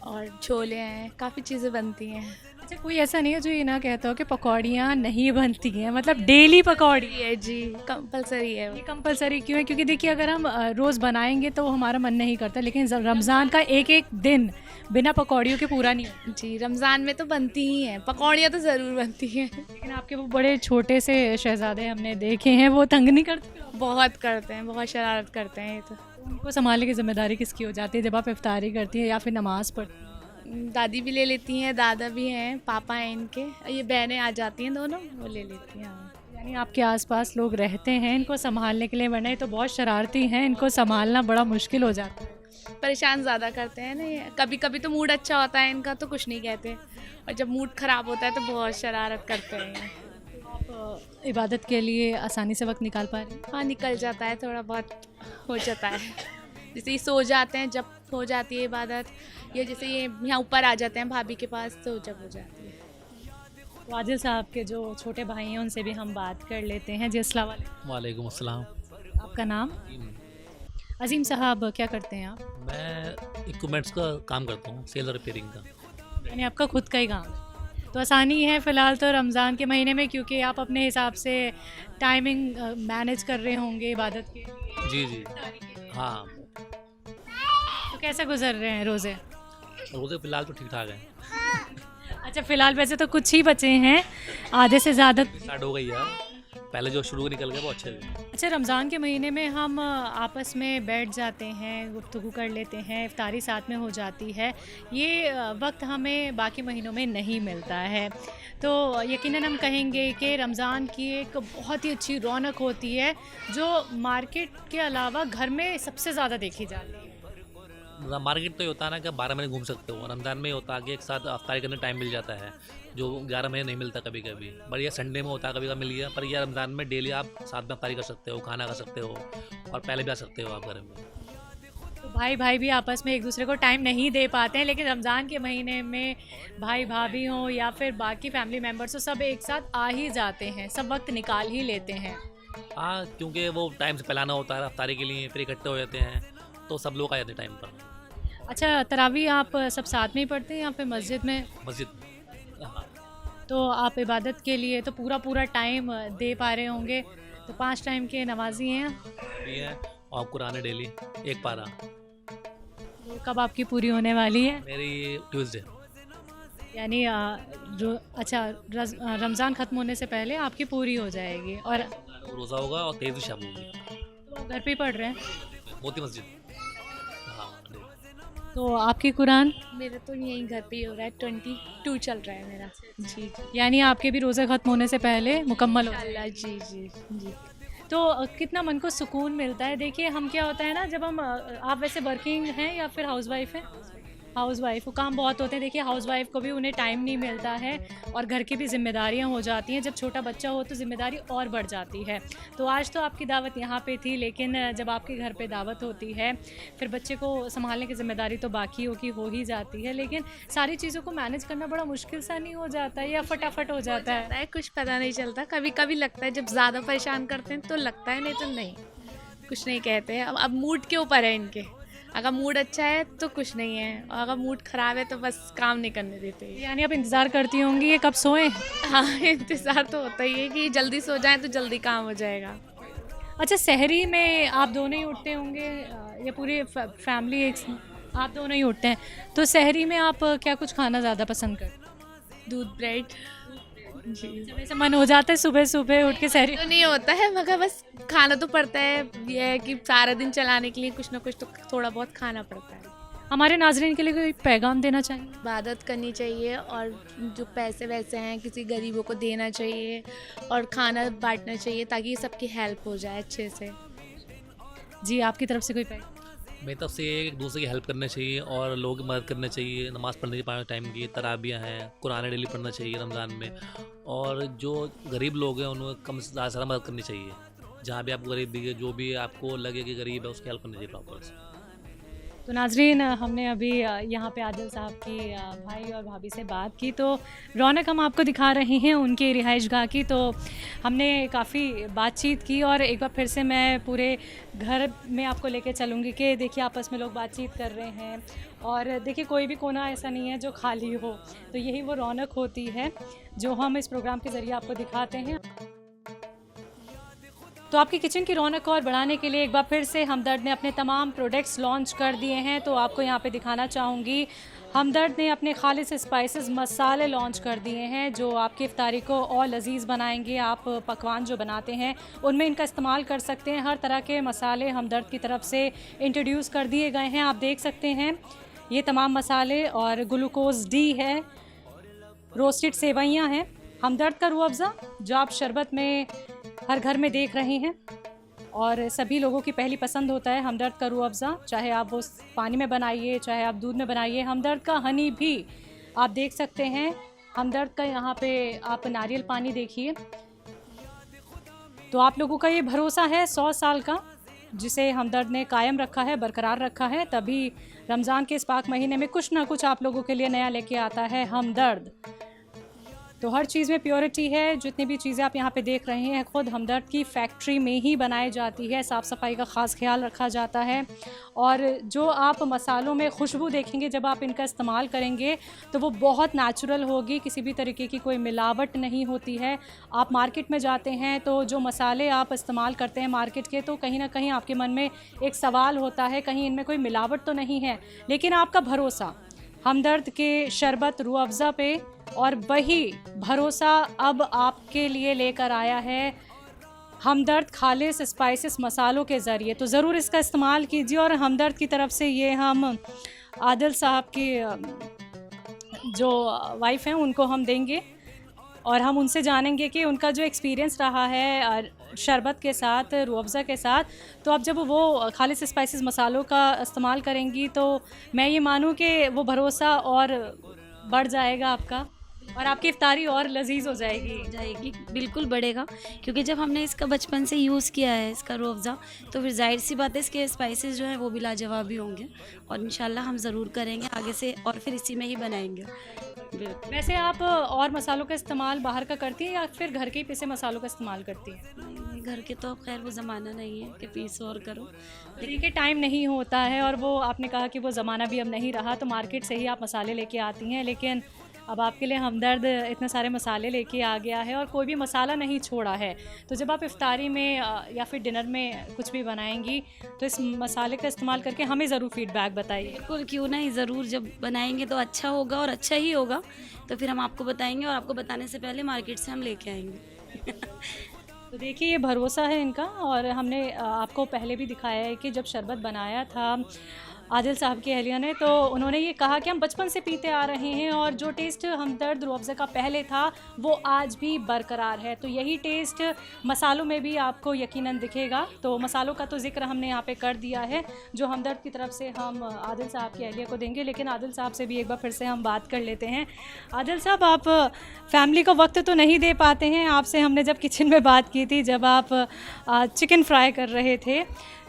और छोले हैं, काफ़ी चीज़ें बनती हैं। अच्छा, कोई ऐसा नहीं है जो ये ना कहता हो कि पकौड़ियाँ नहीं बनती हैं, मतलब डेली पकौड़ी है जी, कंपलसरी है ये कंपलसरी क्यों है? क्योंकि देखिए अगर हम रोज़ बनाएंगे तो हमारा मन नहीं करता, लेकिन रमज़ान का एक एक दिन बिना पकौड़ियों के पूरा नहीं होता। जी, रमज़ान में तो बनती ही हैं, पकौड़ियाँ तो ज़रूर बनती हैं। लेकिन आपके वो बड़े छोटे से शहज़ादे हमने देखे हैं, वो तंग नहीं करते? बहुत करते हैं, बहुत शरारत करते हैं ये तो। उनको संभालने की जिम्मेदारी किसकी हो जाती है जब आप इफ्तारी करती हैं या फिर नमाज़ पढ़ती हैं? दादी भी ले लेती हैं, दादा भी हैं, पापा हैं इनके, ये बहनें आ जाती हैं दोनों, वो ले लेती हैं। यानी आपके आसपास लोग रहते हैं इनको संभालने के लिए, वरना ये तो बहुत शरारती हैं, इनको संभालना बड़ा मुश्किल हो जाता है। परेशान ज़्यादा करते हैं ना ये, कभी कभी तो मूड अच्छा होता है इनका तो कुछ नहीं कहते, और जब मूड ख़राब होता है तो बहुत शरारत करते हैं। आप इबादत के लिए आसानी से वक्त निकाल पा रही हैं? हाँ, निकल जाता है, थोड़ा बहुत हो जाता है। जैसे ये सो जाते हैं, जब हो जाती है इबादत, या जैसे ये यहाँ ऊपर आ जाते हैं भाभी के पास, तो जब हो जाती है। वाजिल साहब के जो छोटे भाई हैं उनसे भी हम बात कर लेते हैं। जी अस्सलाम वालेकुम। वालेकुम अस्सलाम। आपका नाम? अजीम साहब, क्या करते हैं आप? मैं इक्विपमेंट्स का काम करता हूँ, सेल और रिपेयरिंग का। यानी आपका खुद का ही काम है। तो आसानी है फ़िलहाल तो रमज़ान के महीने में, क्योंकि आप अपने हिसाब से टाइमिंग मैनेज कर रहे होंगे इबादत के लिए। जी जी, हाँ। तो कैसे गुजर रहे हैं रोज़े? रोज़े फ़िलहाल तो ठीक ठाक है। अच्छा, फ़िलहाल वैसे तो कुछ ही बचे हैं, आधे से ज़्यादा। स्टार्ट हो गई है, पहले जो शुरू निकल गया वो अच्छे थे। अच्छा, रमज़ान के महीने में हम आपस में बैठ जाते हैं, गुफ्तगू कर लेते हैं, इफ्तारी साथ में हो जाती है। ये वक्त हमें बाकी महीनों में नहीं मिलता है। तो यकीनन हम कहेंगे कि रमज़ान की एक बहुत ही अच्छी रौनक होती है, जो मार्केट के अलावा घर में सबसे ज़्यादा देखी जाती है। मार्केट तो ये होता है ना कि 12 महीने घूम सकते हो, रमज़ान में ये होता है कि एक साथ अफ्तारी करने टाइम मिल जाता है, जो 11 महीने नहीं मिलता कभी कभी। पर यह संडे में होता है, कभी कभी मिल गया। पर यह रमज़ान में डेली आप साथ में अफ्तारी कर सकते हो, खाना खा सकते हो, और पहले भी आ सकते हो आप घर में। तो भाई भाई भी आपस में एक दूसरे को टाइम नहीं दे पाते हैं, लेकिन रमज़ान के महीने में भाई भाभी हों या फिर बाकी फैमिली मेम्बर्स हो, सब एक साथ आ ही जाते हैं, सब वक्त निकाल ही लेते हैं। हाँ, क्योंकि वो टाइम से पहलाना होता है अफ्तारी के लिए, फिर इकट्ठे हो जाते हैं, तो सब लोग आ जाते हैं टाइम पर। अच्छा, तरावी आप सब साथ में ही पढ़ते हैं या फिर मस्जिद में? मस्जिद, हाँ। तो आप इबादत के लिए तो पूरा टाइम दे पा रहे होंगे। तो 5 टाइम के नमाजी हैं। भी है, और कुरान है डेली, एक पारा। तो कब आपकी पूरी होने वाली है? मेरी ट्यूसडे। यानी अच्छा, रमज़ान ख़त्म होने से पहले आपकी पूरी हो जाएगी। और रोज़ा होगा और 23 शाम होगी। तो आप घर पे ही पढ़ रहे हैं? मोती मस्जिद, हाँ। तो आपकी कुरान? मेरा तो यहीं घर पे ही हो रहा है, 22 चल रहा है मेरा। जी यानी आपके भी रोज़े ख़त्म होने से पहले मुकम्मल हो जाएगा। अल्लाह, जी जी जी। तो कितना मन को सुकून मिलता है। देखिए, हम क्या होता है ना, जब हम आप वैसे वर्किंग हैं या फिर हाउसवाइफ हैं? हाउसवाइफ को काम बहुत होते हैं। देखिए, हाउसवाइफ को भी उन्हें टाइम नहीं मिलता है, और घर की भी जिम्मेदारियां हो जाती हैं। जब छोटा बच्चा हो तो जिम्मेदारी और बढ़ जाती है। तो आज तो आपकी दावत यहाँ पे थी, लेकिन जब आपके घर पे दावत होती है, फिर बच्चे को संभालने की जिम्मेदारी तो बाकी हो ही जाती है, लेकिन सारी चीज़ों को मैनेज करना बड़ा मुश्किल सा नहीं हो जाता है, या फटाफट हो जाता है? कुछ पता नहीं चलता, कभी कभी लगता है, जब ज़्यादा परेशान करते हैं तो लगता है, नहीं तो नहीं, कुछ नहीं कहते हैं। अब मूड के ऊपर है इनके, अगर मूड अच्छा है तो कुछ नहीं है, और अगर मूड ख़राब है तो बस काम नहीं करने देते। यानी आप इंतज़ार करती होंगी ये कब सोएं? हाँ, इंतज़ार तो होता ही है कि जल्दी सो जाएं तो जल्दी काम हो जाएगा। अच्छा, सहरी में आप दोनों ही उठते होंगे, ये पूरी फैमिली एक आप दोनों ही उठते हैं? तो सहरी में आप क्या कुछ खाना ज़्यादा पसंद करते हैं? दूध ब्रेड जी। जब ऐसा मन हो जाता है सुबह सुबह उठ के सहरी? तो नहीं होता है, मगर बस खाना तो पड़ता है। ये है कि सारा दिन चलाने के लिए कुछ ना कुछ तो थोड़ा बहुत खाना पड़ता है। हमारे नाज़रीन के लिए कोई पैगाम देना चाहिए? इबादत करनी चाहिए, और जो पैसे वैसे हैं किसी गरीबों को देना चाहिए, और खाना बांटना चाहिए, ताकि सबकी हेल्प हो जाए अच्छे से। जी, आपकी तरफ से कोई पैगाम? मेरी तरफ से एक दूसरे की हेल्प करना चाहिए, और लोगों की मदद करना चाहिए। नमाज़ पढ़ने की 5 टाइम की तराबियाँ हैं, कुरान डेली पढ़ना चाहिए रमज़ान में, और जो गरीब लोग हैं उन्हें कम से ज़्यादा मदद करनी चाहिए। जहाँ भी आपको गरीब दिखे, जो भी आपको लगे कि गरीब है, उसकी हेल्प करनी चाहिए प्रॉपर से। तो नाजरीन, हमने अभी यहाँ पे आदिल साहब की भाई और भाभी से बात की, तो रौनक हम आपको दिखा रहे हैं उनके रिहाइशगाह की। तो हमने काफ़ी बातचीत की, और एक बार फिर से मैं पूरे घर में आपको लेके चलूँगी कि देखिए आपस में लोग बातचीत कर रहे हैं, और देखिए कोई भी कोना ऐसा नहीं है जो खाली हो। तो यही वो रौनक होती है जो हम इस प्रोग्राम के ज़रिए आपको दिखाते हैं। तो आपकी किचन की रौनक और बढ़ाने के लिए एक बार फिर से हमदर्द ने अपने तमाम प्रोडक्ट्स लॉन्च कर दिए हैं। तो आपको यहाँ पे दिखाना चाहूँगी, हमदर्द ने अपने खालिस स्पाइसेस मसाले लॉन्च कर दिए हैं, जो आपकी इफ्तारी को और लजीज बनाएंगे। आप पकवान जो बनाते हैं उनमें इनका इस्तेमाल कर सकते हैं। हर तरह के मसाले हमदर्द की तरफ से इंट्रोड्यूस कर दिए गए हैं। आप देख सकते हैं ये तमाम मसाले, और ग्लूकोज डी है, रोस्टेड सेवइयाँ हैं, हमदर्द का रूह अफ़ज़ा जो आप शरबत में हर घर में देख रहे हैं, और सभी लोगों की पहली पसंद होता है हमदर्द का रूह अफ़ज़ा। चाहे आप वो पानी में बनाइए, चाहे आप दूध में बनाइए। हमदर्द का हनी भी आप देख सकते हैं। हमदर्द का यहाँ पे आप नारियल पानी देखिए। तो आप लोगों का ये भरोसा है 100 साल का, जिसे हमदर्द ने कायम रखा है, बरकरार रखा है। तभी रमज़ान के इस पाक महीने में कुछ ना कुछ आप लोगों के लिए नया लेके आता है हमदर्द। तो हर चीज़ में प्योरिटी है। जितनी भी चीज़ें आप यहाँ पे देख रहे हैं ख़ुद हमदर्द की फैक्ट्री में ही बनाई जाती है। साफ़ सफाई का ख़ास ख्याल रखा जाता है और जो आप मसालों में खुशबू देखेंगे जब आप इनका इस्तेमाल करेंगे तो वो बहुत नेचुरल होगी, किसी भी तरीके की कोई मिलावट नहीं होती है। आप मार्केट में जाते हैं तो जो मसाले आप इस्तेमाल करते हैं मार्केट के, तो कहीं ना कहीं आपके मन में एक सवाल होता है कहीं इनमें कोई मिलावट तो नहीं है, लेकिन आपका भरोसा हमदर्द के शरबत रूह अफ़ज़ा पे, और वही भरोसा अब आपके लिए लेकर आया है हमदर्द खालिस स्पाइसेस मसालों के ज़रिए। तो ज़रूर इसका इस्तेमाल कीजिए। और हमदर्द की तरफ से ये हम आदिल साहब की जो वाइफ़ हैं उनको हम देंगे और हम उनसे जानेंगे कि उनका जो एक्सपीरियंस रहा है शरबत के साथ, रूह अफ़ज़ा के साथ। तो अब जब वो खालिस स्पाइसेस मसालों का इस्तेमाल करेंगी तो मैं ये मानूँ कि वो भरोसा और बढ़ जाएगा आपका और आपकी इफ्तारी और लजीज हो जाएगी। बिल्कुल बढ़ेगा, क्योंकि जब हमने इसका बचपन से यूज़ किया है इसका रूह अफ़ज़ा, तो फिर जाहिर सी बात है इसके स्पाइसेस जो हैं वो भी लाजवाब ही होंगे और इंशाल्लाह हम ज़रूर करेंगे आगे से और फिर इसी में ही बनाएंगे। वैसे आप और मसालों का इस्तेमाल बाहर का करती हैं या फिर घर के ही पिसे मसालों का इस्तेमाल करती हैं? नहीं, घर के तो खैर वो ज़माना नहीं है कि पीस और करो, लेकिन के टाइम नहीं होता है और वो आपने कहा कि वो ज़माना भी अब नहीं रहा, तो मार्केट से ही आप मसाले लेके आती हैं। लेकिन अब आपके लिए हमदर्द इतने सारे मसाले लेके आ गया है और कोई भी मसाला नहीं छोड़ा है। तो जब आप इफ्तारी में या फिर डिनर में कुछ भी बनाएंगी तो इस मसाले का इस्तेमाल करके हमें ज़रूर फीडबैक बताइए। बिल्कुल, क्यों नहीं, ज़रूर। जब बनाएंगे तो अच्छा होगा और अच्छा ही होगा, तो फिर हम आपको बताएंगे और आपको बताने से पहले मार्केट से हम लेके आएंगे। तो देखिए ये भरोसा है इनका। और हमने आपको पहले भी दिखाया है कि जब शरबत बनाया था आदिल साहब की अहलिया ने, तो उन्होंने ये कहा कि हम बचपन से पीते आ रहे हैं और जो टेस्ट हमदर्द रूह अफ़ज़ा का पहले था वो आज भी बरकरार है। तो यही टेस्ट मसालों में भी आपको यकीनन दिखेगा। तो मसालों का तो ज़िक्र हमने यहाँ पे कर दिया है जो हमदर्द की तरफ से हम आदिल साहब की अहलिया को देंगे। लेकिन आदिल साहब से भी एक बार फिर से हम बात कर लेते हैं। आदिल साहब, आप फैमिली को वक्त तो नहीं दे पाते हैं। आपसे हमने जब किचन में बात की थी, जब आप चिकन फ्राई कर रहे थे,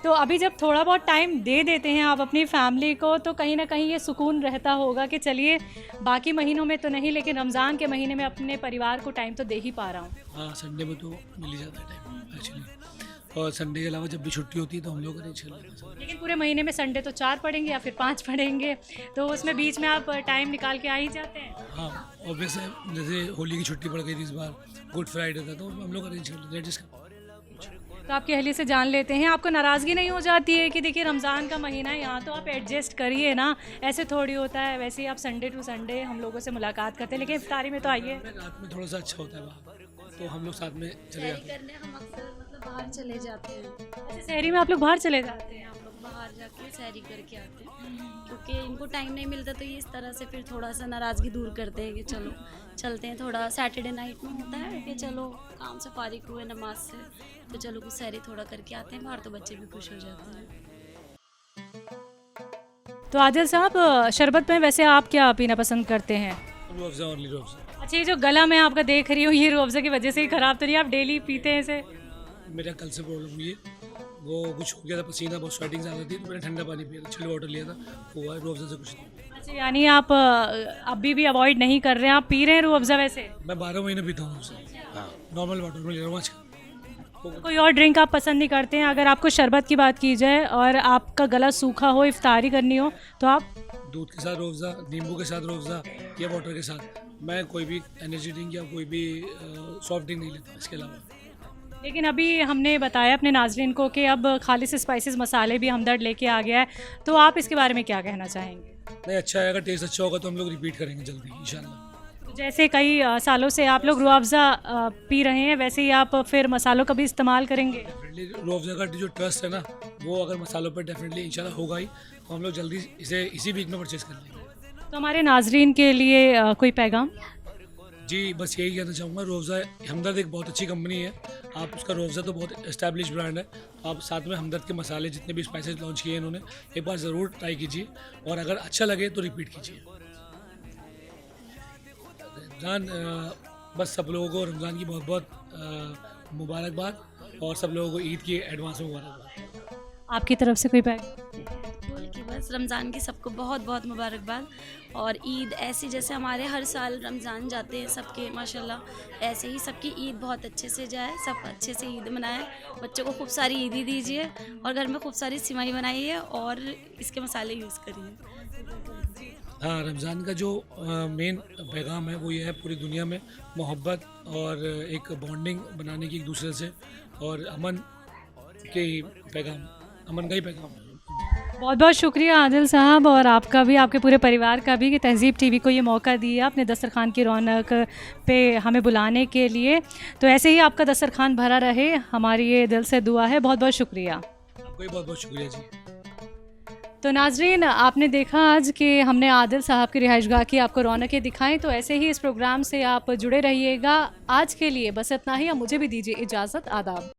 तो अभी जब थोड़ा बहुत टाइम दे देते हैं आप अपनी फैमिली को, तो कहीं ना कहीं ये सुकून रहता होगा कि चलिए बाकी महीनों में तो नहीं लेकिन रमज़ान के महीने में अपने परिवार को टाइम तो दे ही पा रहा हूँ। हाँ, संडे में तो मिल ही जाता है टाइम एक्चुअली, और संडे के अलावा जब भी छुट्टी होती है तो हम लोग अरेंज कर लेते हैं। लेकिन पूरे महीने में संडे तो 4 पड़ेंगे या फिर 5 पड़ेंगे, तो उसमें बीच में आप टाइम निकाल के आ ही जाते हैं। हाँ, और वैसे जैसे होली की छुट्टी पड़ गई थी इस बार, गुड फ्राइडे था, तो हम लोग अरेंज कर लेते हैं, एडजस्ट कर। तो आपकी अहली से जान लेते हैं, आपको नाराज़गी नहीं हो जाती है कि देखिए रमज़ान का महीना है, यहाँ तो आप एडजस्ट करिए ना, ऐसे थोड़ी होता है। वैसे ही आप संडे टू संडे हम लोगों से मुलाकात करते हैं, लेकिन इफ्तारी में तो आइए। रात में थोड़ा सा अच्छा होता है वहाँ, तो हम लोग साथ में चले जाते हैं। करने हम अक्सर मतलब बाहर चले जाते हैं। ऐसे शहरी में आप लोग बाहर चले जाते हैं? हम लोग बाहर जाके सैरी करके आते हैं, क्योंकि इनको टाइम नहीं मिलता, तो ये इस तरह से फिर थोड़ा सा नाराज़गी दूर करते हैं कि चलो चलते हैं। थोड़ा सैटरडे नाइट में होता है कि चलो काम से फारिग हुए नमाज से, तो चलो कुछ सैरी थोड़ा करके आते हैं बाहर, तो बच्चे भी खुश हो जाते हैं। तो आदिल साहब, शरबत में वैसे आप क्या पीना पसंद करते हैं? रूह अफ़ज़ा, ओनली रूह अफ़ज़ा। अच्छा, ये जो गला मैं आपका देख रही हूँ, ये रूह अफ़ज़ा की वजह से ही ख़राब तो नहीं, आप डेली पीते हैं इसे? मेरा कल से प्रॉब्लम हुई है, वो कुछ हो गया था, पसीना बहुत स्वेटिंग ज़्यादा थी, तो मैंने ठंडा पानी पिया था, चिल्ड वाटर लिया था, हुआ है। रूह अफ़ज़ा से कुछ नहीं। अच्छा, यानी आप अभी भी अवॉइड नहीं कर रहे हैं, आप पी रहे हैं रूह अफ़ज़ा? वैसे मैं 12 महीने पीता हूँ उसे। हाँ, नॉर्मल वाटर में ले रहा हूँ आजकल। कोई और ड्रिंक आप पसंद नहीं करते हैं? अगर आपको शरबत की बात की जाए और आपका गला सूखा हो, इफ्तारी करनी हो, तो आप दूध के साथ रूह अफ़ज़ा, नींबू के साथ रूह अफ़ज़ा या वाटर के साथ, मैं कोई भी एनर्जी ड्रिंक या कोई भी सॉफ्ट ड्रिंक नहीं लेता इसके अलावा। लेकिन अभी हमने बताया अपने नाज़रीन को कि अब खालिस स्पाइसेस मसाले भी हमदर्द लेके आ गया है, तो आप इसके बारे में क्या कहना चाहेंगे? नहीं, अच्छा है, अगर टेस्ट अच्छा होगा तो हम लोग रिपीट करेंगे जल्दी इंशाल्लाह। जैसे कई सालों से आप लोग रूह अफ़ज़ा पी रहे हैं, वैसे ही आप फिर मसालों का भी इस्तेमाल करेंगे? डेफिनेटली रूह अफ़ज़ा का जो ट्रस्ट है ना, वो अगर मसालों पर डेफिनेटली इंशाल्लाह होगा ही, तो हम लोग जल्दी इसे इसी वीक में परचेज़ कर लेंगे। तो हमारे नाज़रीन के लिए कोई पैगाम? जी, बस यही कहना चाहूँगा, रूह अफ़ज़ा हमदर्द एक बहुत अच्छी कंपनी है। आप उसका रूह अफ़ज़ा तो बहुत इस्टेब्लिश ब्रांड है, आप साथ में हमदर्द के मसाले जितने भी स्पाइसेस लॉन्च किए हैं इन्होंने, एक बार ज़रूर ट्राई कीजिए और अगर अच्छा लगे तो रिपीट कीजिए। रमज़ान, बस सब लोगों को रमज़ान की बहुत बहुत मुबारकबाद और सब लोगों को ईद की एडवांस में मुबारकबाद। आपकी तरफ से कोई पैगाम? बिल्कुल, कि बस रमज़ान की सबको बहुत बहुत मुबारकबाद। और ईद ऐसी जैसे हमारे हर साल रमज़ान जाते हैं सबके माशाल्लाह, ऐसे ही सबकी ईद बहुत अच्छे से जाए, सब अच्छे से ईद मनाएं। बच्चों को खूब सारी ईदी दीजिए और घर में खूब सारी सिमाई बनाइए और इसके मसाले यूज़ करिए। हाँ, रमज़ान का जो मेन पैगाम है वो ये है पूरी दुनिया में मोहब्बत और एक बॉन्डिंग बनाने की एक दूसरे से, और अमन के ही पैगाम, अमन का ही पैगाम है। बहुत बहुत शुक्रिया आदिल साहब, और आपका भी, आपके पूरे परिवार का भी, कि तहज़ीब टीवी को ये मौका दिया अपने दस्तरखान की रौनक पे हमें बुलाने के लिए। तो ऐसे ही आपका दस्तरखान भरा रहे, हमारी ये दिल से दुआ है। बहुत बहुत शुक्रिया। आपको भी बहुत बहुत शुक्रिया जी। तो नाजरीन, आपने देखा आज कि हमने आदिल साहब की रिहाइशगाह की आपको रौनकें दिखाई। तो ऐसे ही इस प्रोग्राम से आप जुड़े रहिएगा। आज के लिए बस इतना ही, अब मुझे भी दीजिए इजाज़त। आदाब।